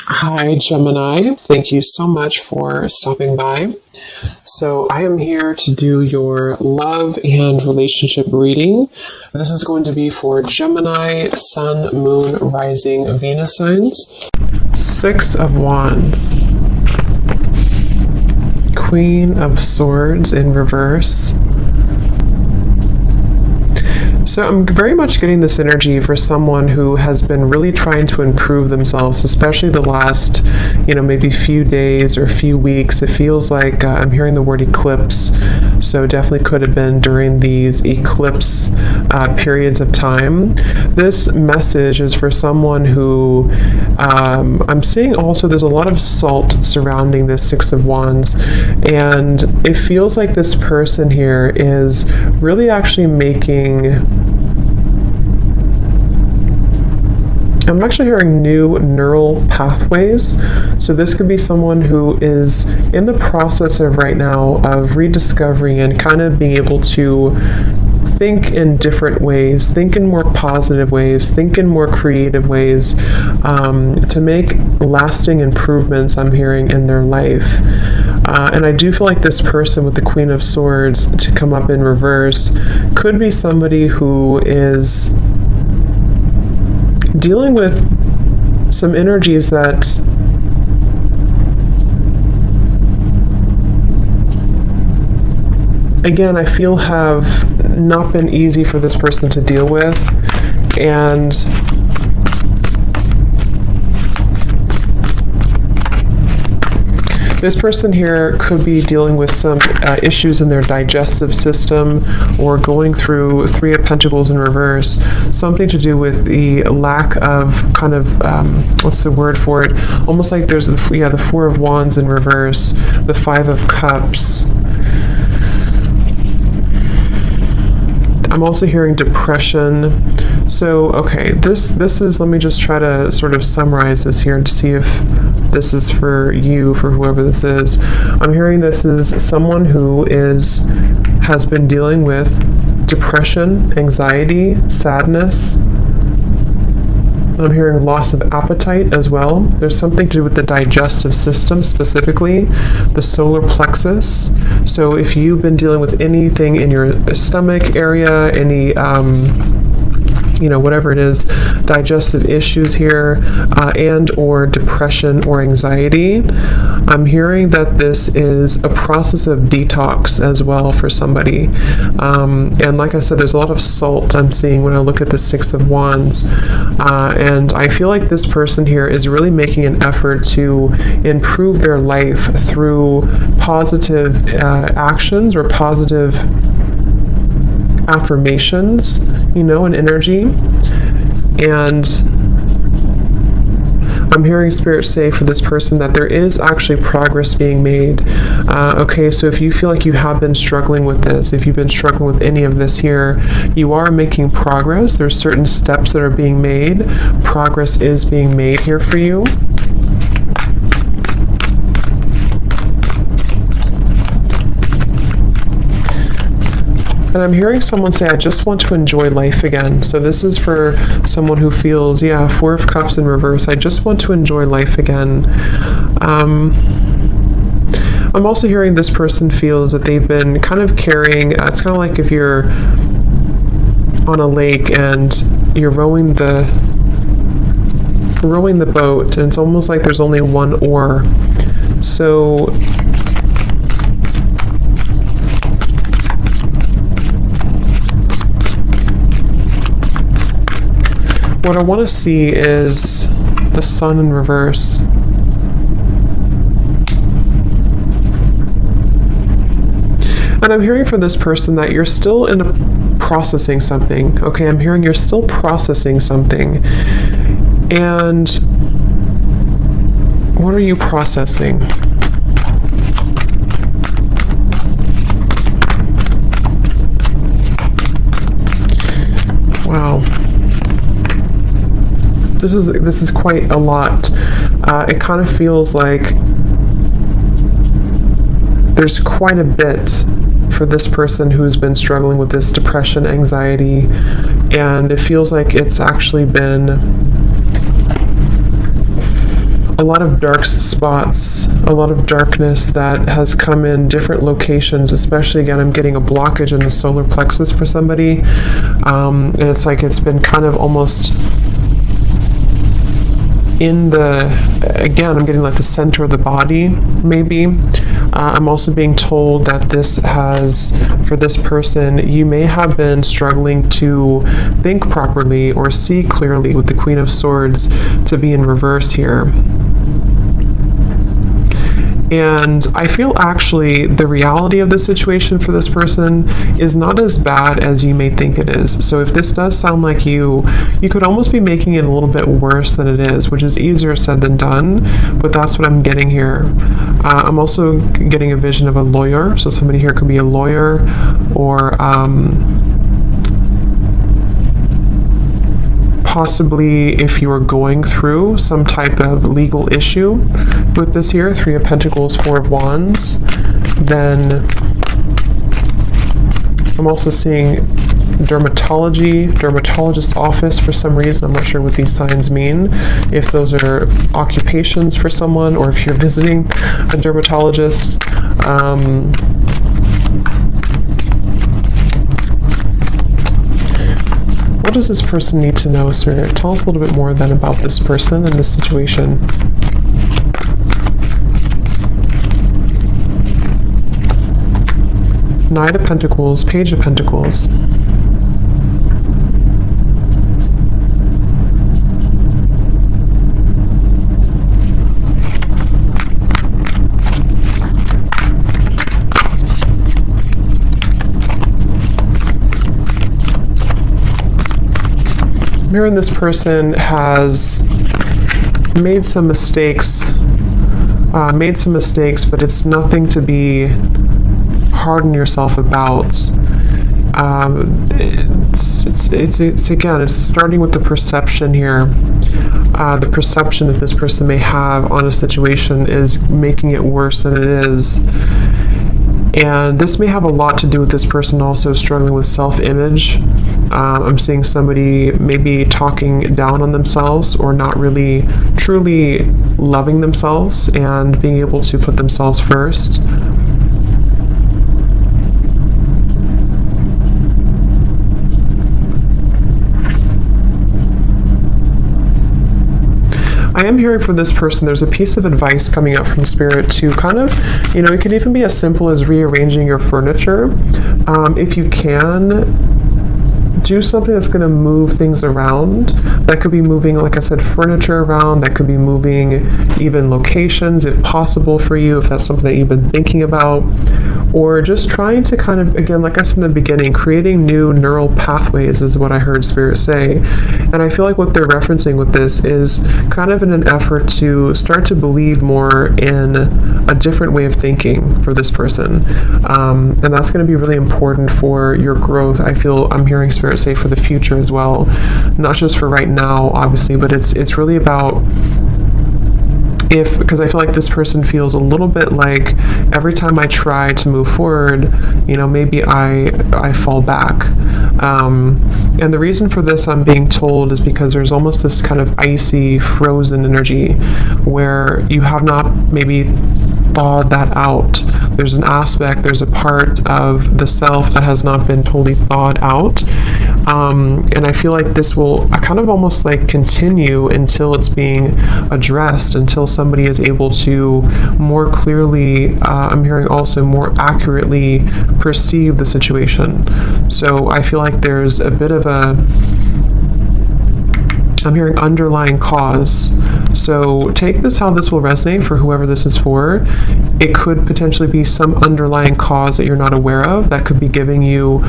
Hi, Gemini. Thank you so much for stopping by. So I am here to do your love and relationship reading. This is going to be for Gemini, Sun, Moon, Rising, Venus signs. Six of Wands. Queen of Swords in reverse. So I'm very much getting this energy for someone who has been really trying to improve themselves, especially the last, maybe few days or few weeks. It feels like I'm hearing the word eclipse. So definitely could have been during these eclipse periods of time. This message is for someone who I'm seeing also there's a lot of salt surrounding this Six of Wands. And it feels like this person here is really actually I'm actually hearing new neural pathways. So this could be someone who is in the process of right now of rediscovering and kind of being able to think in different ways, think in more positive ways, think in more creative ways, to make lasting improvements, I'm hearing, in their life. And I do feel like this person with the Queen of Swords to come up in reverse could be somebody who is dealing with some energies that again, I feel have not been easy for this person to deal with. And this person here could be dealing with some issues in their digestive system or going through Three of Pentacles in reverse, something to do with the lack of kind of, what's the word for it? Almost like there's the Four of Wands in reverse, the Five of Cups. I'm also hearing depression. So, okay, this is, let me just try to sort of summarize this here to see if this is for you, for whoever this is. I'm hearing this is someone who has been dealing with depression, anxiety, sadness. I'm hearing loss of appetite as well. There's something to do with the digestive system, specifically the solar plexus. So if you've been dealing with anything in your stomach area, any whatever it is, digestive issues here, and or depression or anxiety, I'm hearing that this is a process of detox as well for somebody. And like I said, there's a lot of salt I'm seeing when I look at the Six of Wands. And I feel like this person here is really making an effort to improve their life through positive actions or positive affirmations, and energy. And I'm hearing Spirit say for this person that there is actually progress being made. Okay, so if you feel like you have been struggling with this, if you've been struggling with any of this here, you are making progress. There's certain steps that are being made. Progress is being made here for you. And I'm hearing someone say, I just want to enjoy life again. So this is for someone who feels, Four of Cups in reverse. I just want to enjoy life again. I'm also hearing this person feels that they've been kind of carrying, it's kind of like if you're on a lake and you're rowing the boat, and it's almost like there's only one oar. So what I want to see is the Sun in reverse. And I'm hearing from this person that you're still processing something. Okay, I'm hearing you're still processing something. And what are you processing? Wow. This is quite a lot. It kind of feels like there's quite a bit for this person who's been struggling with this depression, anxiety, and it feels like it's actually been a lot of dark spots, a lot of darkness that has come in different locations, especially again, I'm getting a blockage in the solar plexus for somebody. And it's like it's been kind of almost in the, again, I'm getting like the center of the body, maybe. I'm also being told that this has, for this person, you may have been struggling to think properly or see clearly with the Queen of Swords to be in reverse here. And I feel actually the reality of the situation for this person is not as bad as you may think it is. So if this does sound like you could almost be making it a little bit worse than it is, which is easier said than done, but that's what I'm getting here. I'm also getting a vision of a lawyer. So somebody here could be a lawyer, or possibly if you are going through some type of legal issue with this here, 3 of Pentacles, 4 of Wands, then I'm also seeing dermatologist office for some reason. I'm not sure what these signs mean, if those are occupations for someone or if you're visiting a dermatologist. What does this person need to know, Spirit? Tell us a little bit more then about this person and this situation. Knight of Pentacles, Page of Pentacles. Here, this person has made some mistakes, but it's nothing to be hard on yourself about. It's again, it's starting with the perception here. The perception that this person may have on a situation is making it worse than it is. And this may have a lot to do with this person also struggling with self-image. I'm seeing somebody maybe talking down on themselves or not really truly loving themselves and being able to put themselves first. I am hearing from this person, there's a piece of advice coming up from Spirit to kind of, it could even be as simple as rearranging your furniture. If you can, do something that's going to move things around. That could be moving, like I said, furniture around. That could be moving even locations, if possible for you, if that's something that you've been thinking about. Or just trying to kind of, again, like I said in the beginning, creating new neural pathways is what I heard Spirit say. And I feel like what they're referencing with this is kind of in an effort to start to believe more in a different way of thinking for this person. And that's going to be really important for your growth. I feel I'm hearing Spirit say for the future as well. Not just for right now, obviously, but it's really about because I feel like this person feels a little bit like every time I try to move forward, maybe I fall back. And the reason for this, I'm being told, is because there's almost this kind of icy, frozen energy where you have not maybe thawed that out. There's an aspect, there's a part of the self that has not been totally thawed out. And I feel like this will kind of almost like continue until it's being addressed, until somebody is able to more clearly, I'm hearing also more accurately perceive the situation. So I feel like there's a bit of I'm hearing underlying cause. So take this how this will resonate for whoever this is for. It could potentially be some underlying cause that you're not aware of that could be giving you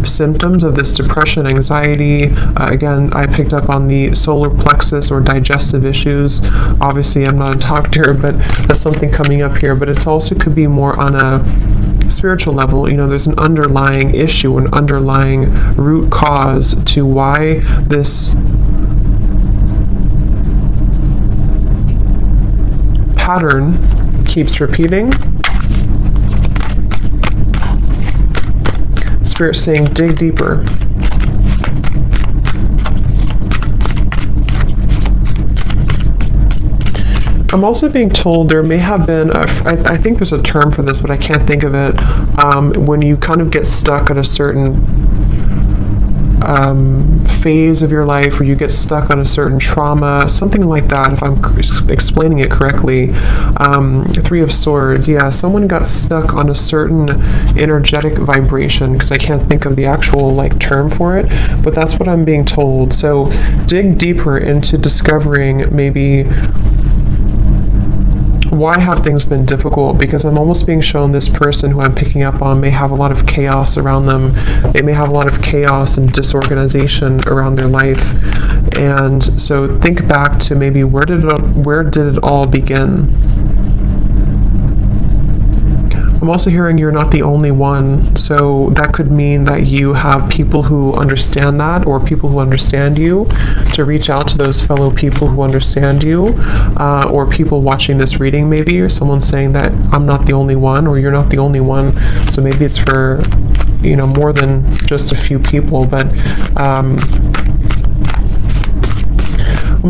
symptoms of this depression, anxiety. Again, I picked up on the solar plexus or digestive issues. Obviously, I'm not a doctor, but that's something coming up here. But it's also could be more on a spiritual level. There's an underlying issue, an underlying root cause to why this pattern keeps repeating. Spirit saying, dig deeper. I'm also being told there may have been, I think there's a term for this, but I can't think of it, when you kind of get stuck at a certain phase of your life, where you get stuck on a certain trauma, something like that, if I'm explaining it correctly. Three of Swords, yeah, someone got stuck on a certain energetic vibration, because I can't think of the actual like term for it, but that's what I'm being told. So dig deeper into discovering maybe why have things been difficult, because I'm almost being shown this person who I'm picking up on may have a lot of chaos around them. They may have a lot of chaos and disorganization around their life. And so think back to maybe where did it all begin? I'm also hearing you're not the only one, so that could mean that you have people who understand that, or people who understand you, to reach out to those fellow people who understand you, or people watching this reading maybe, or someone saying that I'm not the only one, or you're not the only one, so maybe it's for, you know, more than just a few people. But I'm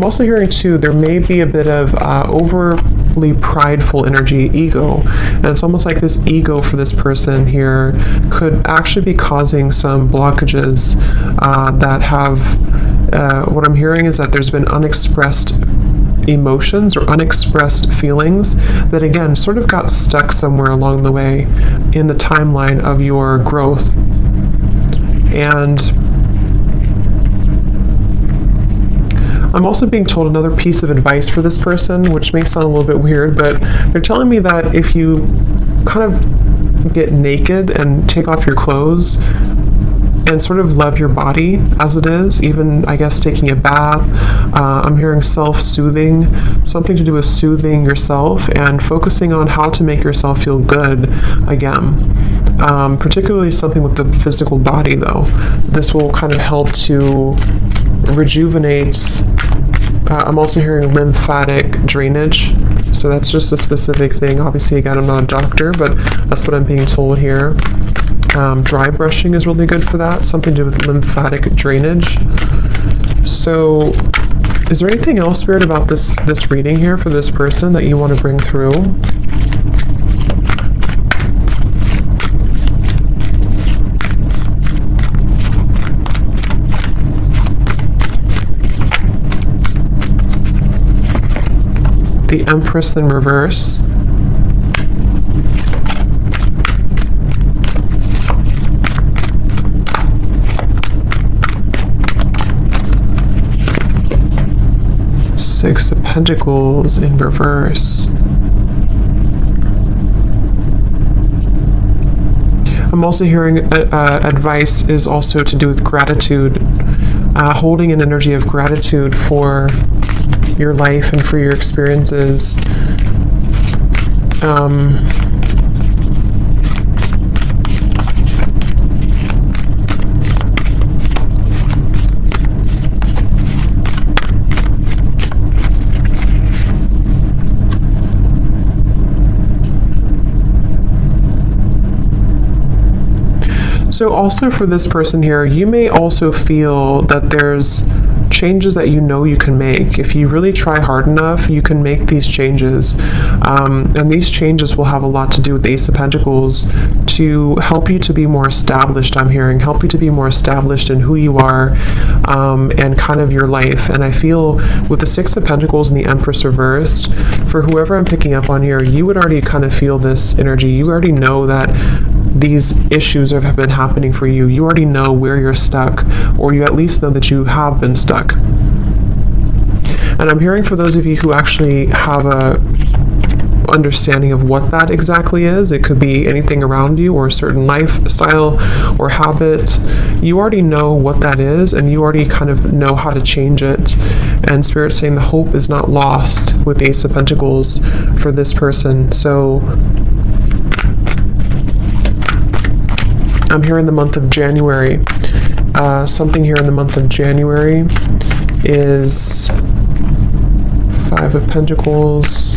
also hearing too, there may be a bit of overly prideful energy, ego, and it's almost like this ego for this person here could actually be causing some blockages that have, what I'm hearing is that there's been unexpressed emotions or unexpressed feelings that again sort of got stuck somewhere along the way in the timeline of your growth. And I'm also being told another piece of advice for this person, which may sound a little bit weird, but they're telling me that if you kind of get naked and take off your clothes and sort of love your body as it is, even, I guess, taking a bath, I'm hearing self-soothing, something to do with soothing yourself and focusing on how to make yourself feel good again. Particularly something with the physical body, though. This will kind of help to rejuvenate. I'm also hearing lymphatic drainage, so that's just a specific thing. Obviously, again, I'm not a doctor, but that's what I'm being told here. Dry brushing is really good for that, something to do with lymphatic drainage. So is there anything else, Spirit, about this reading here for this person that you want to bring through? The Empress in reverse. Six of Pentacles in reverse. I'm also hearing advice is also to do with gratitude, holding an energy of gratitude for your life and for your experiences. So also for this person here, you may also feel that there's changes that you know you can make. If you really try hard enough, you can make these changes. And these changes will have a lot to do with the Ace of Pentacles to help you to be more established, I'm hearing, help you to be more established in who you are and kind of your life. And I feel with the Six of Pentacles and the Empress reversed, for whoever I'm picking up on here, you would already kind of feel this energy. You already know that these issues have been happening for you. You already know where you're stuck, or you at least know that you have been stuck. And I'm hearing for those of you who actually have a understanding of what that exactly is, it could be anything around you or a certain lifestyle or habit. You already know what that is, and you already kind of know how to change it. And Spirit's saying the hope is not lost with the Ace of Pentacles for this person. So I'm here in the month of January. Something here in the month of January is Five of Pentacles,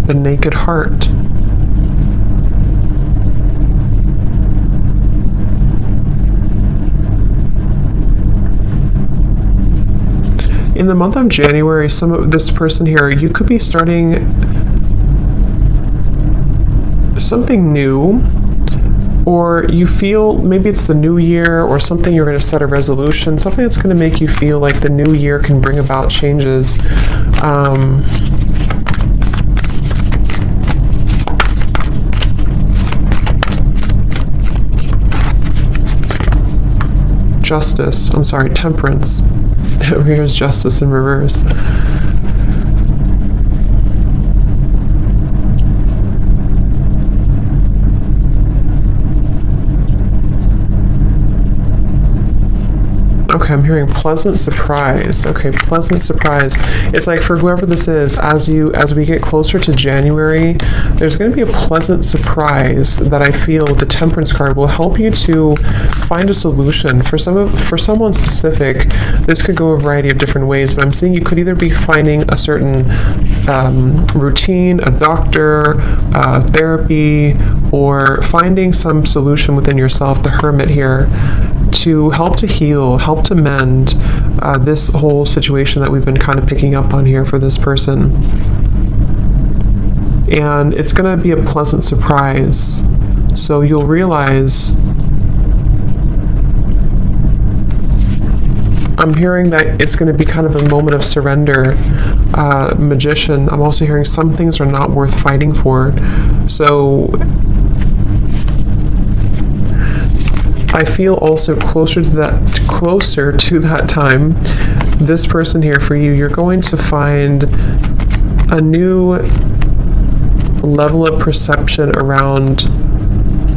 the Naked Heart. in the month of January, some of this person here, you could be starting something new, or you feel maybe it's the new year or something, you're going to set a resolution, something that's going to make you feel like the new year can bring about changes. Justice, I'm sorry, temperance. Here's justice in reverse. Okay, I'm hearing pleasant surprise. Okay, pleasant surprise. It's like for whoever this is, as we get closer to January, there's going to be a pleasant surprise that I feel the Temperance card will help you to find a solution. For someone specific, this could go a variety of different ways, but I'm seeing you could either be finding a certain routine, a doctor, therapy, or finding some solution within yourself, the Hermit here, to help to heal, help to mend this whole situation that we've been kind of picking up on here for this person. And it's going to be a pleasant surprise. So you'll realize, I'm hearing that it's going to be kind of a moment of surrender. Magician, I'm also hearing some things are not worth fighting for. So I feel also closer to that time, this person here for you, you're going to find a new level of perception around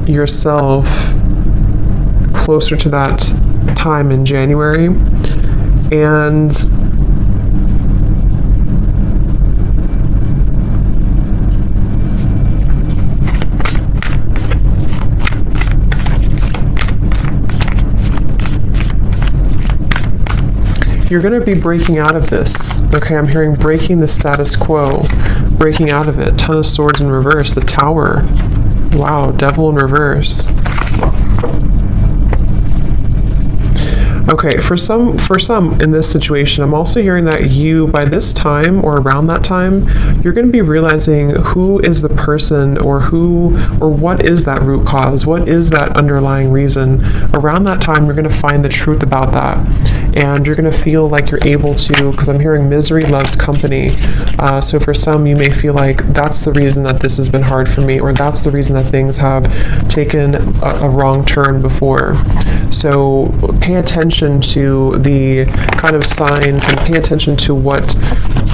yourself closer to that time in January. And you're going to be breaking out of this. Okay, I'm hearing breaking the status quo, breaking out of it. Ton of Swords in reverse, the Tower. Wow, Devil in reverse. Okay, for some in this situation, I'm also hearing that you, by this time or around that time, you're going to be realizing who is the person, or what is that root cause, what is that underlying reason. Around that time, you're going to find the truth about that, and you're going to feel like you're able to, because I'm hearing misery loves company. So for some, you may feel like that's the reason that this has been hard for me, or that's the reason that things have taken a wrong turn before. So pay attention to the kind of signs, and pay attention to what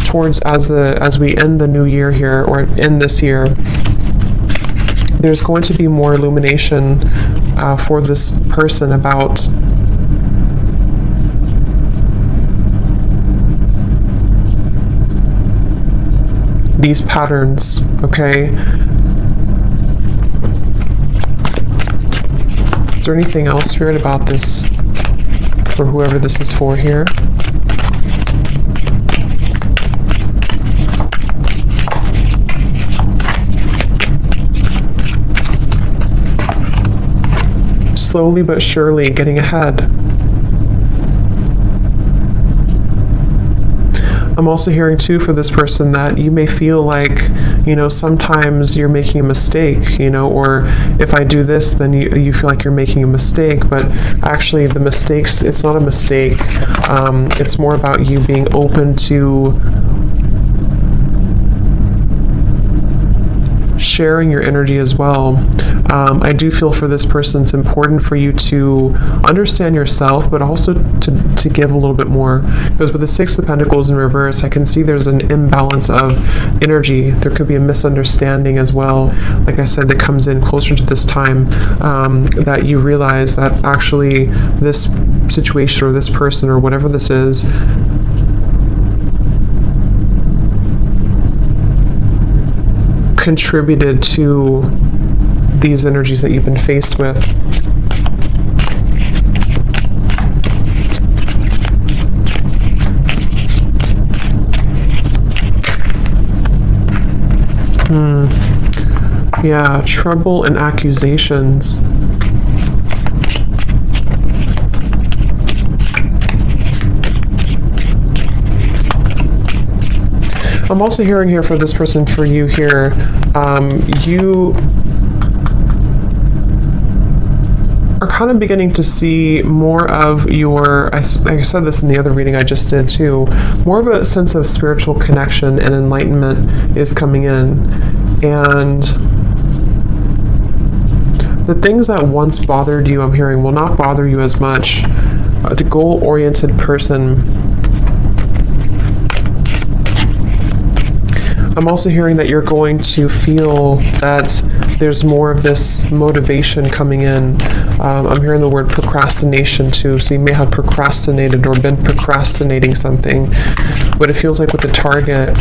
towards as we end the new year here, or end this year, there's going to be more illumination for this person about these patterns. Okay, is there anything else, Spirit, about this for whoever this is for here? Slowly but surely getting ahead. I'm also hearing too for this person that you may feel like, sometimes you're making a mistake, or if I do this, then you feel like you're making a mistake, but actually the mistakes, it's not a mistake. It's more about you being open to sharing your energy as well. I do feel for this person it's important for you to understand yourself, but also to give a little bit more, because with the Six of Pentacles in reverse, I can see there's an imbalance of energy. There could be a misunderstanding as well, like I said, that comes in closer to this time, that you realize that actually this situation or this person or whatever this is contributed to these energies that you've been faced with. Yeah, trouble and accusations. I'm also hearing here for this person, for you here, you are kind of beginning to see more of your, I said this in the other reading I just did too, more of a sense of spiritual connection and enlightenment is coming in. And the things that once bothered you, I'm hearing, will not bother you as much. A goal-oriented person. I'm also hearing that you're going to feel that there's more of this motivation coming in. I'm hearing the word procrastination too, so you may have procrastinated or been procrastinating something. What it feels like with the target,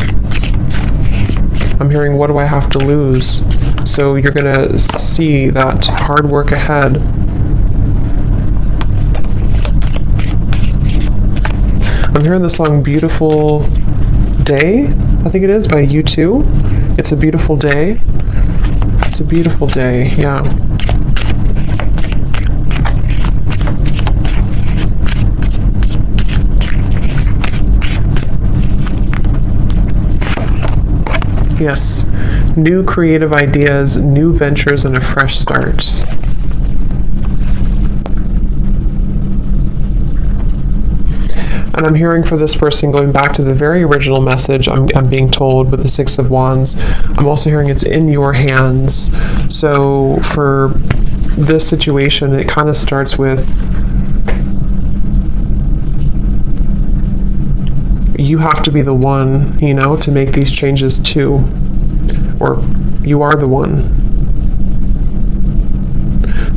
I'm hearing, what do I have to lose? So you're gonna see that hard work ahead. I'm hearing the song Beautiful Day, I think it is, by U2. It's a beautiful day. It's a beautiful day, yeah. Yes, new creative ideas, new ventures, and a fresh start. And I'm hearing for this person, going back to the very original message, I'm being told with the Six of Wands, I'm also hearing it's in your hands. So for this situation, it kind of starts with you have to be the one, you know, to make these changes too. Or you are the one.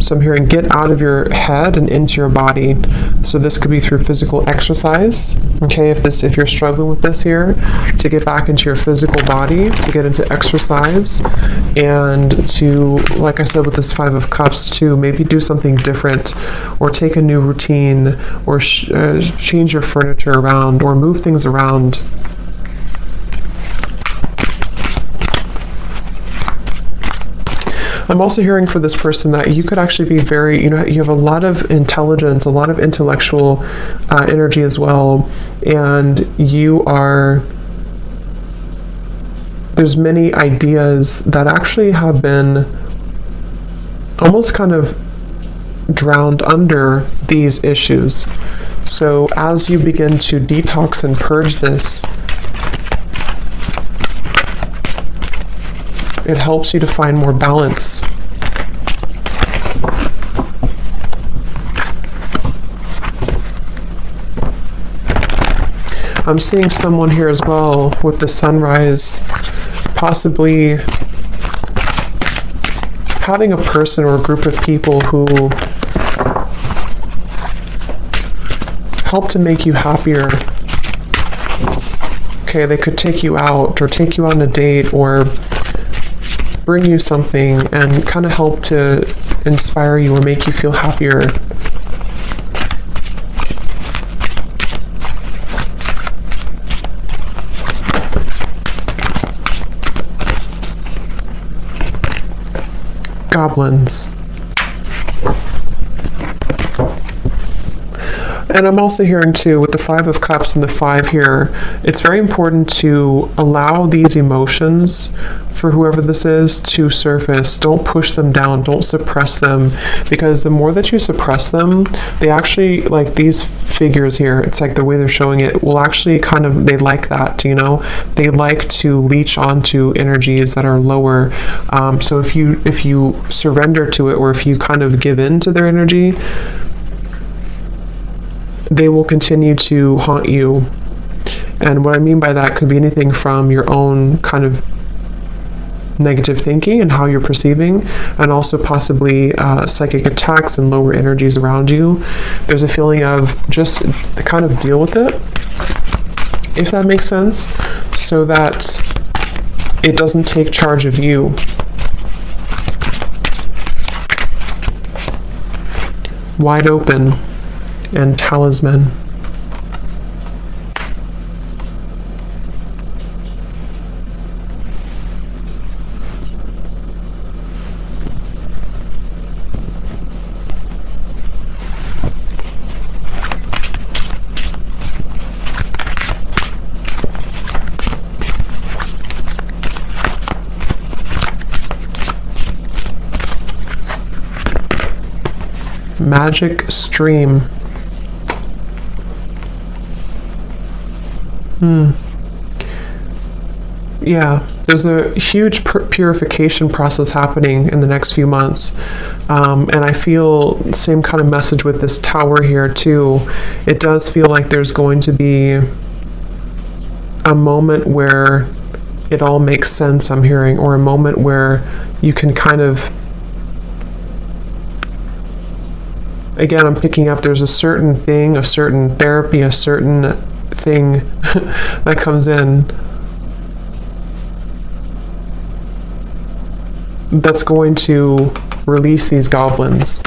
So I'm hearing get out of your head and into your body. So this could be through physical exercise. Okay, if you're struggling with this here, to get back into your physical body, to get into exercise, and to, like I said with this Five of Cups, to maybe do something different, or take a new routine, or change your furniture around, or move things around. I'm also hearing for this person that you could actually be very, you have a lot of intelligence, a lot of intellectual energy as well, and there's many ideas that actually have been almost kind of drowned under these issues. So as you begin to detox and purge this, it helps you to find more balance. I'm seeing someone here as well with the sunrise, possibly having a person or a group of people who help to make you happier. Okay, they could take you out or take you on a date or bring you something and kind of help to inspire you or make you feel happier. Goblins. And I'm also hearing too, with the Five of Cups and the Five here, it's very important to allow these emotions, for whoever this is, to surface. Don't push them down, don't suppress them, because the more that you suppress them, they actually, like these figures here, it's like the way they're showing it, will actually kind of, they like that, they like to leech onto energies that are lower. So if you surrender to it, or if you kind of give in to their energy, they will continue to haunt you. And what I mean by that could be anything from your own kind of negative thinking and how you're perceiving, and also possibly psychic attacks and lower energies around you. There's a feeling of just kind of deal with it, if that makes sense, so that it doesn't take charge of you. Wide open and talisman. Magic stream. Yeah, there's a huge purification process happening in the next few months. And I feel same kind of message with this tower here too. It does feel like there's going to be a moment where it all makes sense, I'm hearing, or a moment where you can kind of, again, I'm picking up there's a certain thing, a certain therapy, a certain thing that comes in that's going to release these goblins.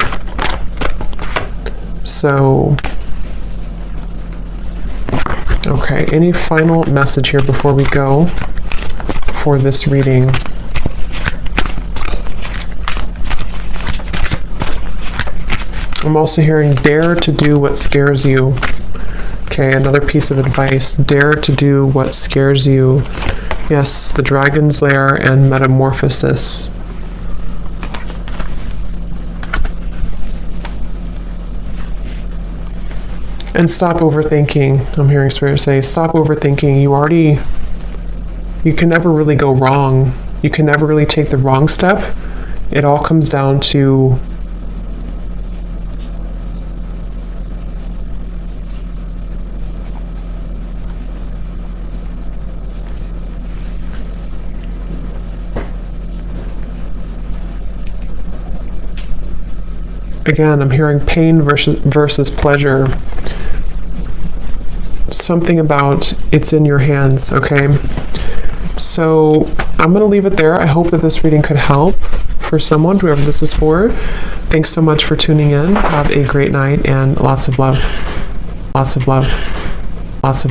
So, okay, any final message here before we go for this reading? I'm also hearing dare to do what scares you. Okay, another piece of advice, dare to do what scares you. Yes, the Dragon's Lair and Metamorphosis. And stop overthinking. I'm hearing Spirit say, stop overthinking. You can never really go wrong. You can never really take the wrong step. It all comes down to again, I'm hearing pain versus pleasure. Something about it's in your hands, okay? So I'm going to leave it there. I hope that this reading could help for someone, whoever this is for. Thanks so much for tuning in. Have a great night and lots of love. Lots of love. Lots of